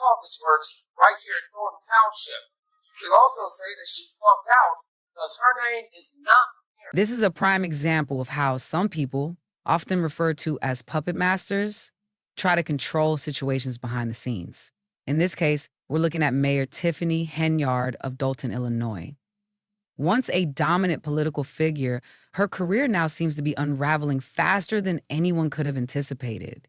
caucus works right here in Thornton Township. You could also say that she flunked out because her name is not here. This is a prime example of how some people, often referred to as puppet masters, try to control situations behind the scenes. In this case, we're looking at Mayor Tiffany Henyard of Dolton, Illinois. Once a dominant political figure, her career now seems to be unraveling faster than anyone could have anticipated.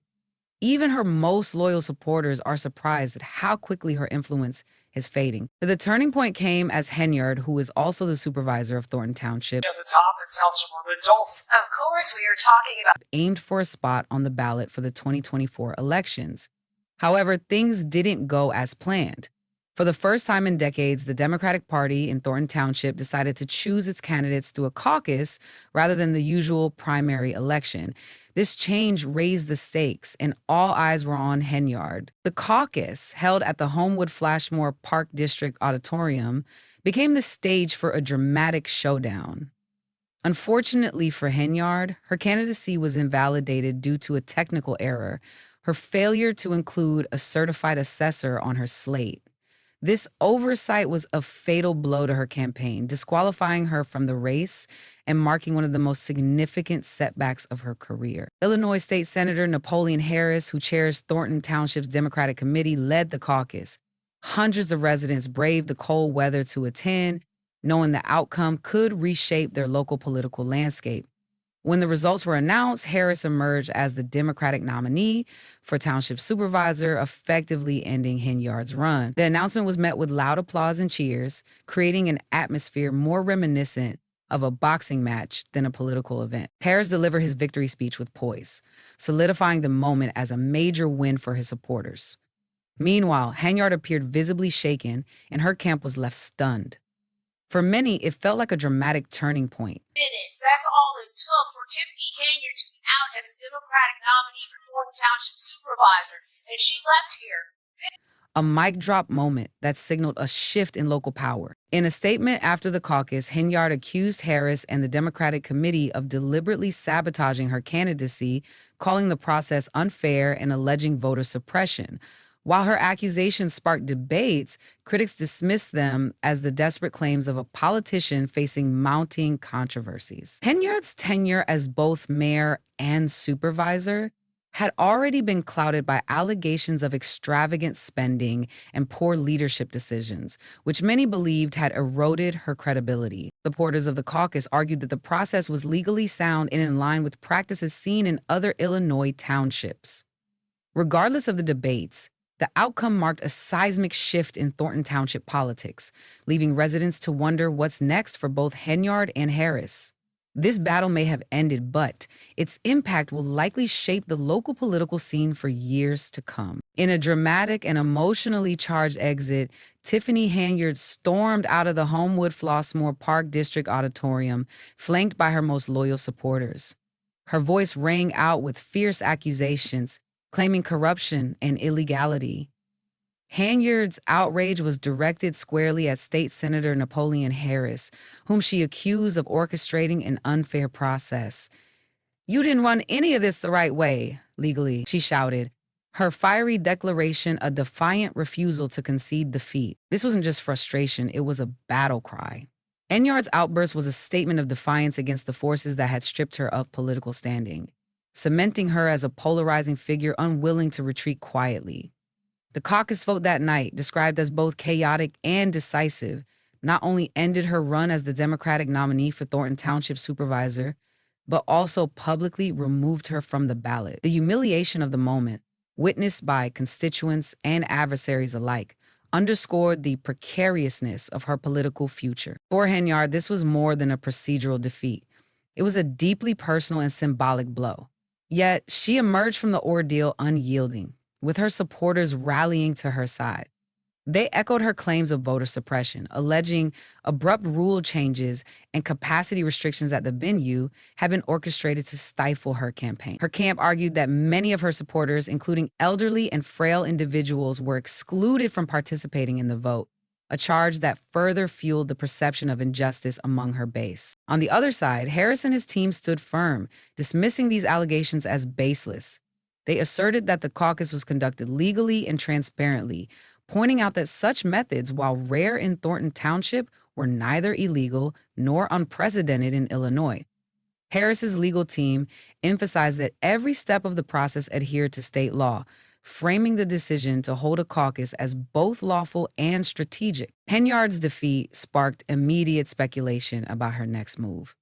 Even her most loyal supporters are surprised at how quickly her influence is fading. The turning point came as Henyard, who is also the supervisor of Thornton Township, At the top in South Suburban Dolton. Of course, we are talking about aimed for a spot on the ballot for the 2024 elections. However, things didn't go as planned. For the first time in decades, the Democratic Party in Thornton Township decided to choose its candidates through a caucus rather than the usual primary election. This change raised the stakes, and all eyes were on Henyard. The caucus, held at the Homewood Flashmore Park District Auditorium, became the stage for a dramatic showdown. Unfortunately for Henyard, her candidacy was invalidated due to a technical error, her failure to include a certified assessor on her slate. This oversight was a fatal blow to her campaign, disqualifying her from the race and marking one of the most significant setbacks of her career. Illinois State Senator Napoleon Harris, who chairs Thornton Township's Democratic Committee, led the caucus. Hundreds of residents braved the cold weather to attend, knowing the outcome could reshape their local political landscape. When the results were announced, Harris emerged as the Democratic nominee for Township Supervisor, effectively ending Henyard's run. The announcement was met with loud applause and cheers, creating an atmosphere more reminiscent of a boxing match than a political event. Harris delivered his victory speech with poise, solidifying the moment as a major win for his supporters. Meanwhile, Henyard appeared visibly shaken, and her camp was left stunned. For many, it felt like a dramatic turning point. minutes. That's all it took for Tiffany Henyard to be out as the Democratic nominee for Thornton Township Supervisor, and she left here. A mic drop moment that signaled a shift in local power. In a statement after the caucus, Henyard accused Harris and the Democratic Committee of deliberately sabotaging her candidacy, calling the process unfair and alleging voter suppression. While her accusations sparked debates, critics dismissed them as the desperate claims of a politician facing mounting controversies. Henyard's tenure as both mayor and supervisor had already been clouded by allegations of extravagant spending and poor leadership decisions, which many believed had eroded her credibility. Supporters of the caucus argued that the process was legally sound and in line with practices seen in other Illinois townships. Regardless of the debates, the outcome marked a seismic shift in Thornton Township politics, leaving residents to wonder what's next for both Henyard and Harris. This battle may have ended, but its impact will likely shape the local political scene for years to come. In a dramatic and emotionally charged exit, Tiffany Henyard stormed out of the Homewood Flossmoor Park District Auditorium, flanked by her most loyal supporters. Her voice rang out with fierce accusations, claiming corruption and illegality. Henyard's outrage was directed squarely at State Senator Napoleon Harris, whom she accused of orchestrating an unfair process. "You didn't run any of this the right way, legally," she shouted, her fiery declaration a defiant refusal to concede defeat. This wasn't just frustration, it was a battle cry. Henyard's outburst was a statement of defiance against the forces that had stripped her of political standing, cementing her as a polarizing figure unwilling to retreat quietly. The caucus vote that night, described as both chaotic and decisive, not only ended her run as the Democratic nominee for Thornton Township Supervisor, but also publicly removed her from the ballot. The humiliation of the moment, witnessed by constituents and adversaries alike, underscored the precariousness of her political future. For Henyard, this was more than a procedural defeat. It was a deeply personal and symbolic blow. Yet, she emerged from the ordeal unyielding, with her supporters rallying to her side. They echoed her claims of voter suppression, alleging abrupt rule changes and capacity restrictions at the venue had been orchestrated to stifle her campaign. Her camp argued that many of her supporters, including elderly and frail individuals, were excluded from participating in the vote, a charge that further fueled the perception of injustice among her base. On the other side, Harris and his team stood firm, dismissing these allegations as baseless. They asserted that the caucus was conducted legally and transparently, pointing out that such methods, while rare in Thornton Township, were neither illegal nor unprecedented in Illinois. Harris's legal team emphasized that every step of the process adhered to state law, framing the decision to hold a caucus as both lawful and strategic. Henyard's defeat sparked immediate speculation about her next move.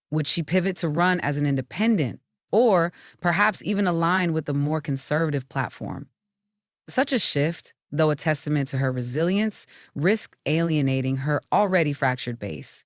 Would she pivot to run as an independent, or perhaps even align with a more conservative platform? Such a shift, though a testament to her resilience, risked alienating her already fractured base.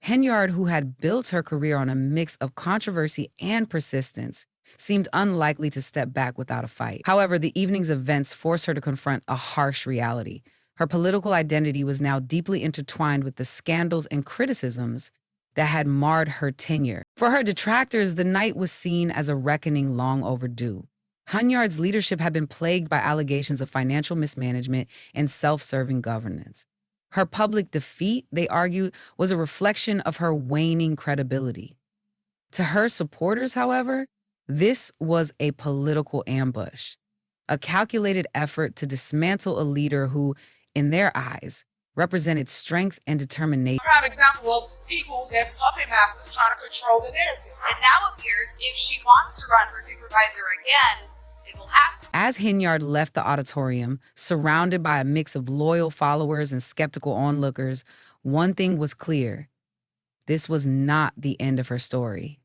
Henyard, who had built her career on a mix of controversy and persistence, seemed unlikely to step back without a fight. However, the evening's events forced her to confront a harsh reality. Her political identity was now deeply intertwined with the scandals and criticisms that had marred her tenure. For her detractors, the night was seen as a reckoning long overdue. Henyard's leadership had been plagued by allegations of financial mismanagement and self-serving governance. Her public defeat, they argued, was a reflection of her waning credibility. To her supporters, however, this was a political ambush, a calculated effort to dismantle a leader who, in their eyes, represented strength and determination. Prime example of people that's puppet masters trying to control the narrative. It now appears if she wants to run for supervisor again, it will have to. As Henyard left the auditorium, surrounded by a mix of loyal followers and skeptical onlookers, one thing was clear. This was not the end of her story.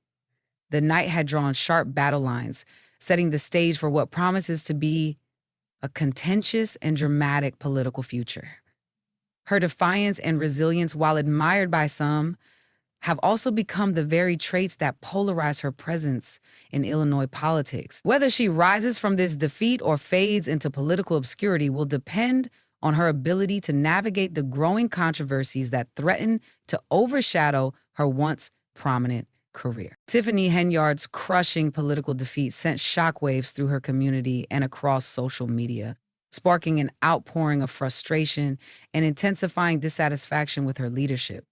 The night had drawn sharp battle lines, setting the stage for what promises to be a contentious and dramatic political future. Her defiance and resilience, while admired by some, have also become the very traits that polarize her presence in Illinois politics. Whether she rises from this defeat or fades into political obscurity will depend on her ability to navigate the growing controversies that threaten to overshadow her once prominent career. Tiffany Henyard's crushing political defeat sent shockwaves through her community and across social media, sparking an outpouring of frustration and intensifying dissatisfaction with her leadership.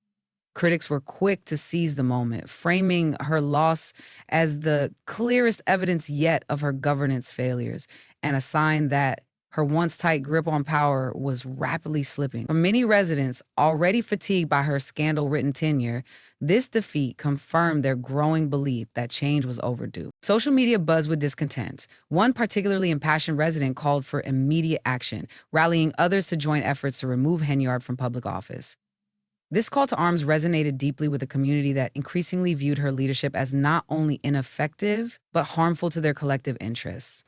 Critics were quick to seize the moment, framing her loss as the clearest evidence yet of her governance failures and a sign that her once tight grip on power was rapidly slipping. For many residents, already fatigued by her scandal-ridden tenure, this defeat confirmed their growing belief that change was overdue. Social media buzzed with discontent. One particularly impassioned resident called for immediate action, rallying others to join efforts to remove Henyard from public office. This call to arms resonated deeply with a community that increasingly viewed her leadership as not only ineffective, but harmful to their collective interests.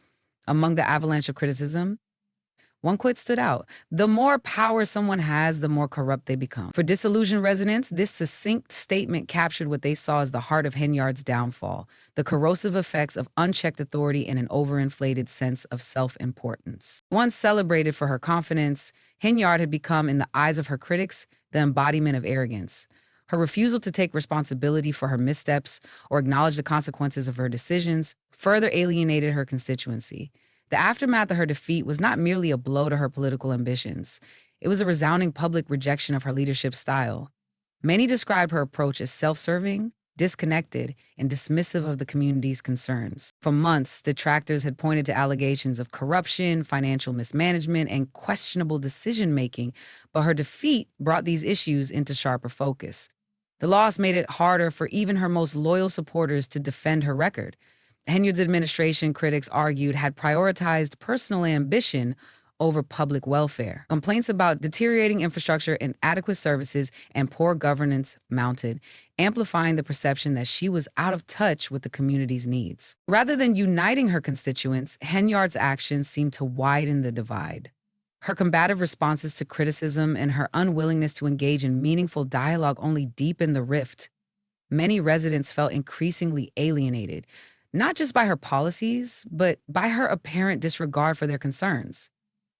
Among the avalanche of criticism, one quote stood out: "The more power someone has, the more corrupt they become." For disillusioned residents, this succinct statement captured what they saw as the heart of Henyard's downfall, the corrosive effects of unchecked authority and an overinflated sense of self-importance. Once celebrated for her confidence, Henyard had become, in the eyes of her critics, the embodiment of arrogance. Her refusal to take responsibility for her missteps or acknowledge the consequences of her decisions further alienated her constituency. The aftermath of her defeat was not merely a blow to her political ambitions. It was a resounding public rejection of her leadership style. Many described her approach as self-serving, disconnected, and dismissive of the community's concerns. For months, detractors had pointed to allegations of corruption, financial mismanagement, and questionable decision-making, but her defeat brought these issues into sharper focus. The loss made it harder for even her most loyal supporters to defend her record. Henyard's administration, critics argued, had prioritized personal ambition over public welfare. Complaints about deteriorating infrastructure, inadequate services, and poor governance mounted, amplifying the perception that she was out of touch with the community's needs. Rather than uniting her constituents, Henyard's actions seemed to widen the divide. Her combative responses to criticism and her unwillingness to engage in meaningful dialogue only deepened the rift. Many residents felt increasingly alienated, not just by her policies, but by her apparent disregard for their concerns.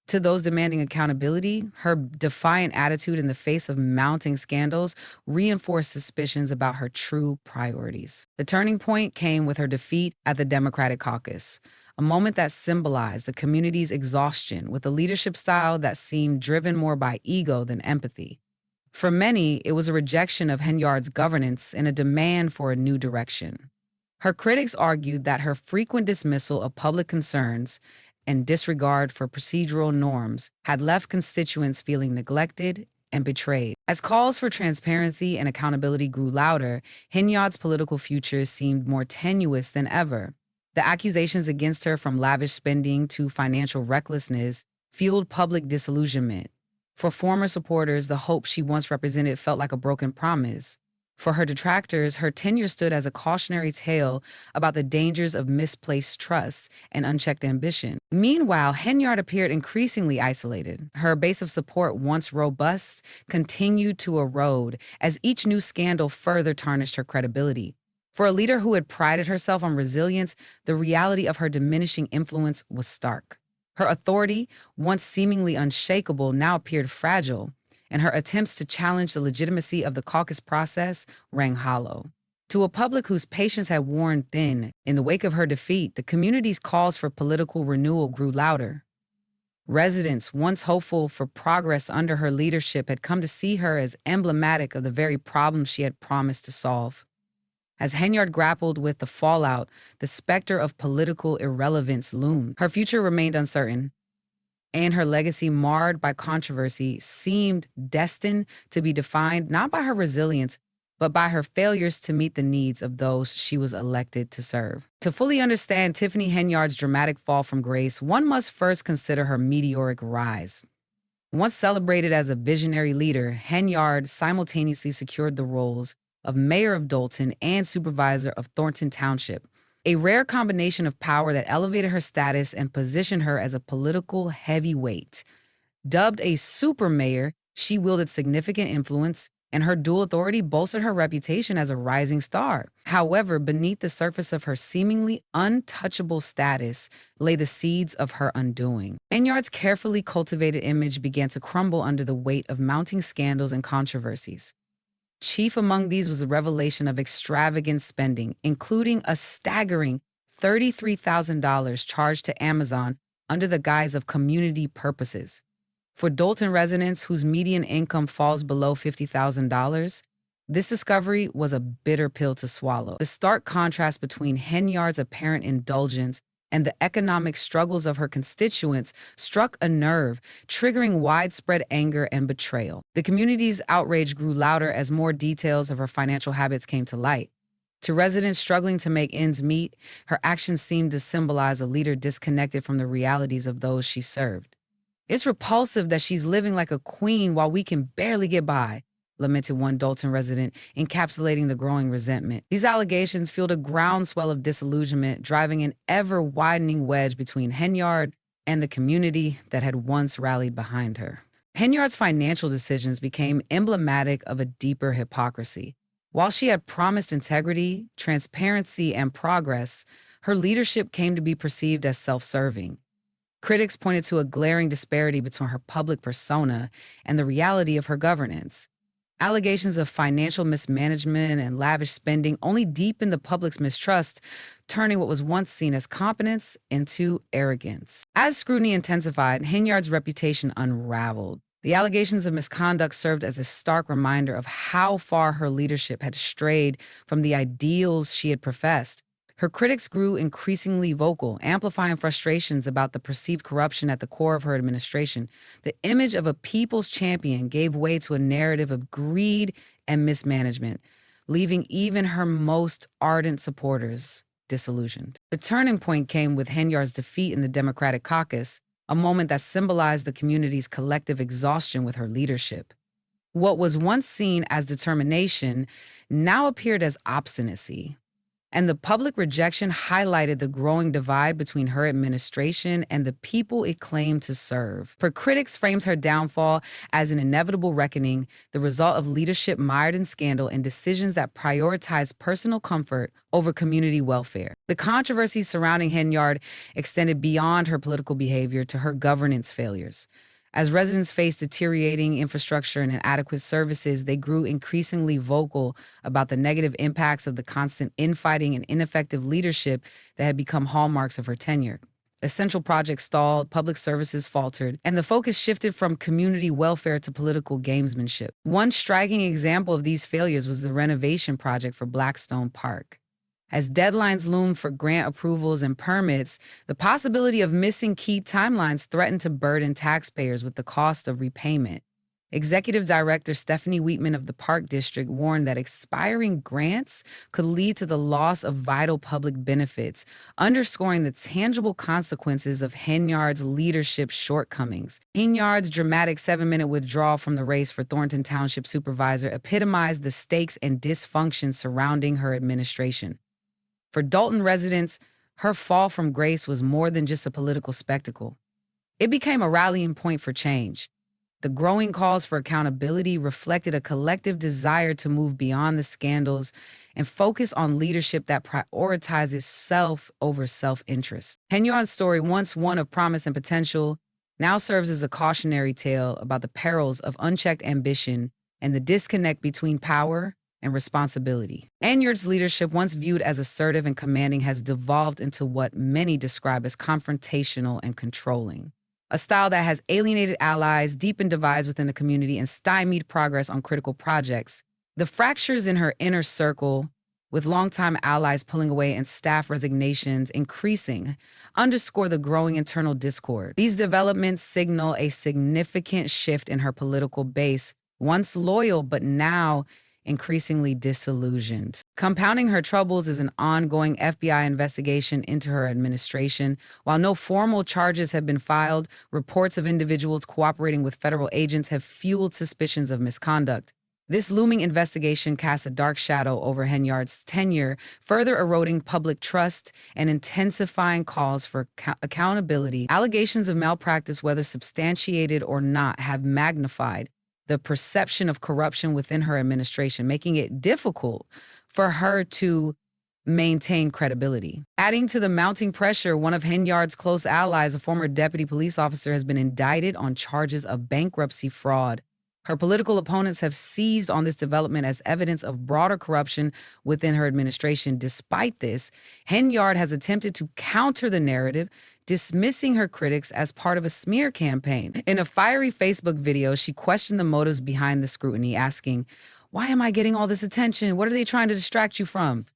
To those demanding accountability, her defiant attitude in the face of mounting scandals reinforced suspicions about her true priorities. The turning point came with her defeat at the Democratic caucus, a moment that symbolized the community's exhaustion with a leadership style that seemed driven more by ego than empathy. For many, it was a rejection of Henyard's governance and a demand for a new direction. Her critics argued that her frequent dismissal of public concerns and disregard for procedural norms had left constituents feeling neglected and betrayed. As calls for transparency and accountability grew louder, Henyard's political future seemed more tenuous than ever. The accusations against her, from lavish spending to financial recklessness, fueled public disillusionment. For former supporters, the hope she once represented felt like a broken promise. For her detractors, her tenure stood as a cautionary tale about the dangers of misplaced trust and unchecked ambition. Meanwhile, Henyard appeared increasingly isolated. Her base of support, once robust, continued to erode as each new scandal further tarnished her credibility. For a leader who had prided herself on resilience, the reality of her diminishing influence was stark. Her authority, once seemingly unshakable, now appeared fragile, and her attempts to challenge the legitimacy of the caucus process rang hollow. To a public whose patience had worn thin, in the wake of her defeat, the community's calls for political renewal grew louder. Residents, once hopeful for progress under her leadership, had come to see her as emblematic of the very problems she had promised to solve. As Henyard grappled with the fallout, the specter of political irrelevance loomed. Her future remained uncertain, and her legacy, marred by controversy, seemed destined to be defined not by her resilience, but by her failures to meet the needs of those she was elected to serve. To fully understand Tiffany Henyard's dramatic fall from grace, one must first consider her meteoric rise. Once celebrated as a visionary leader, Henyard simultaneously secured the roles of mayor of Dolton and supervisor of Thornton Township, a rare combination of power that elevated her status and positioned her as a political heavyweight. Dubbed a super mayor, she wielded significant influence, and her dual authority bolstered her reputation as a rising star. However, beneath the surface of her seemingly untouchable status lay the seeds of her undoing. Henyard's carefully cultivated image began to crumble under the weight of mounting scandals and controversies. Chief among these was the revelation of extravagant spending, including a staggering $33,000 charged to Amazon under the guise of community purposes. For Dolton residents whose median income falls below $50,000, this discovery was a bitter pill to swallow. The stark contrast between Henyard's apparent indulgence and the economic struggles of her constituents struck a nerve, triggering widespread anger and betrayal. The community's outrage grew louder as more details of her financial habits came to light. To residents struggling to make ends meet, her actions seemed to symbolize a leader disconnected from the realities of those she served. "It's repulsive that she's living like a queen while we can barely get by," lamented one Dolton resident, encapsulating the growing resentment. These allegations fueled a groundswell of disillusionment, driving an ever-widening wedge between Henyard and the community that had once rallied behind her. Henyard's financial decisions became emblematic of a deeper hypocrisy. While she had promised integrity, transparency, and progress, her leadership came to be perceived as self-serving. Critics pointed to a glaring disparity between her public persona and the reality of her governance. Allegations of financial mismanagement and lavish spending only deepened the public's mistrust, turning what was once seen as competence into arrogance. As scrutiny intensified, Henyard's reputation unraveled. The allegations of misconduct served as a stark reminder of how far her leadership had strayed from the ideals she had professed. Her critics grew increasingly vocal, amplifying frustrations about the perceived corruption at the core of her administration. The image of a people's champion gave way to a narrative of greed and mismanagement, leaving even her most ardent supporters disillusioned. The turning point came with Henyard's defeat in the Democratic caucus, a moment that symbolized the community's collective exhaustion with her leadership. What was once seen as determination now appeared as obstinacy. And the public rejection highlighted the growing divide between her administration and the people it claimed to serve. Her critics framed her downfall as an inevitable reckoning, the result of leadership mired in scandal and decisions that prioritized personal comfort over community welfare. The controversy surrounding Henyard extended beyond her political behavior to her governance failures. As residents faced deteriorating infrastructure and inadequate services, they grew increasingly vocal about the negative impacts of the constant infighting and ineffective leadership that had become hallmarks of her tenure. Essential projects stalled, public services faltered, and the focus shifted from community welfare to political gamesmanship. One striking example of these failures was the renovation project for Blackstone Park. As deadlines loom for grant approvals and permits, the possibility of missing key timelines threatened to burden taxpayers with the cost of repayment. Executive Director Stephanie Wheatman of the Park District warned that expiring grants could lead to the loss of vital public benefits, underscoring the tangible consequences of Henyard's leadership shortcomings. Henyard's dramatic 7-minute withdrawal from the race for Thornton Township Supervisor epitomized the stakes and dysfunction surrounding her administration. For Dalton residents, her fall from grace was more than just a political spectacle. It became a rallying point for change. The growing calls for accountability reflected a collective desire to move beyond the scandals and focus on leadership that prioritizes self over self-interest. Henyard's story, once one of promise and potential, now serves as a cautionary tale about the perils of unchecked ambition and the disconnect between power and responsibility. Henyard's leadership, once viewed as assertive and commanding, has devolved into what many describe as confrontational and controlling. A style that has alienated allies, deepened divides within the community, and stymied progress on critical projects. The fractures in her inner circle, with longtime allies pulling away and staff resignations increasing, underscore the growing internal discord. These developments signal a significant shift in her political base, once loyal but now increasingly disillusioned. Compounding her troubles is an ongoing FBI investigation into her administration. While no formal charges have been filed, reports of individuals cooperating with federal agents have fueled suspicions of misconduct. This looming investigation casts a dark shadow over Henyard's tenure, further eroding public trust and intensifying calls for accountability. Allegations of malpractice, whether substantiated or not, have magnified the perception of corruption within her administration, making it difficult for her to maintain credibility. Adding to the mounting pressure, one of Henyard's close allies, a former deputy police officer, has been indicted on charges of bankruptcy fraud. Her political opponents have seized on this development as evidence of broader corruption within her administration. Despite this, Henyard has attempted to counter the narrative, dismissing her critics as part of a smear campaign. In a fiery Facebook video, she questioned the motives behind the scrutiny, asking, "Why am I getting all this attention? What are they trying to distract you from?"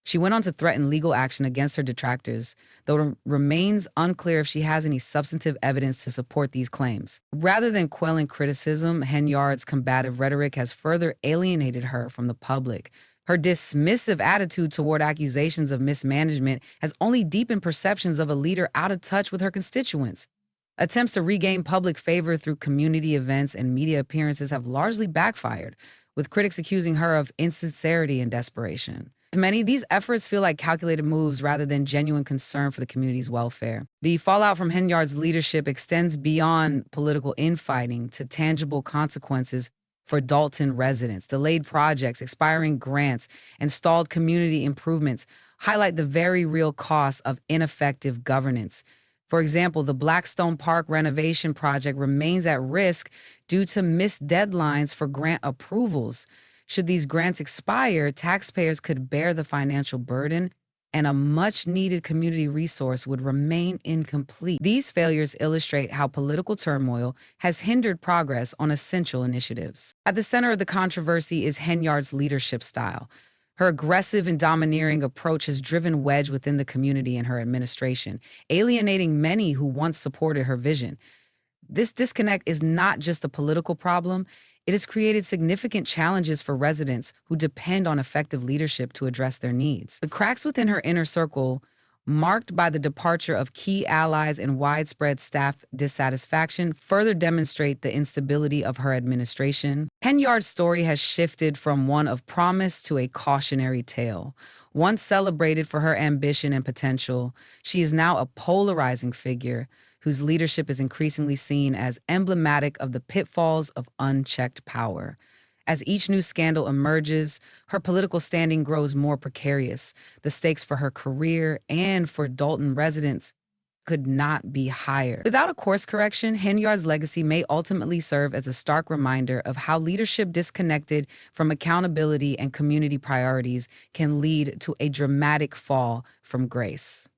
She went on to threaten legal action against her detractors, though it remains unclear if she has any substantive evidence to support these claims. Rather than quelling criticism, Henyard's combative rhetoric has further alienated her from the public. Her dismissive attitude toward accusations of mismanagement has only deepened perceptions of a leader out of touch with her constituents. Attempts to regain public favor through community events and media appearances have largely backfired, with critics accusing her of insincerity and desperation. To many, these efforts feel like calculated moves rather than genuine concern for the community's welfare. The fallout from Henyard's leadership extends beyond political infighting to tangible consequences for Dalton residents. Delayed projects, expiring grants, and stalled community improvements highlight the very real costs of ineffective governance. For example, the Blackstone Park renovation project remains at risk due to missed deadlines for grant approvals. Should these grants expire, taxpayers could bear the financial burden, and a much-needed community resource would remain incomplete. These failures illustrate how political turmoil has hindered progress on essential initiatives. At the center of the controversy is Henyard's leadership style. Her aggressive and domineering approach has driven wedge within the community and her administration, alienating many who once supported her vision. This disconnect is not just a political problem. It has created significant challenges for residents who depend on effective leadership to address their needs. The cracks within her inner circle, marked by the departure of key allies and widespread staff dissatisfaction, further demonstrate the instability of her administration. Henyard's story has shifted from one of promise to a cautionary tale. Once celebrated for her ambition and potential, she is now a polarizing figure whose leadership is increasingly seen as emblematic of the pitfalls of unchecked power. As each new scandal emerges, her political standing grows more precarious. The stakes for her career and for Dalton residents could not be higher. Without a course correction, Henyard's legacy may ultimately serve as a stark reminder of how leadership disconnected from accountability and community priorities can lead to a dramatic fall from grace.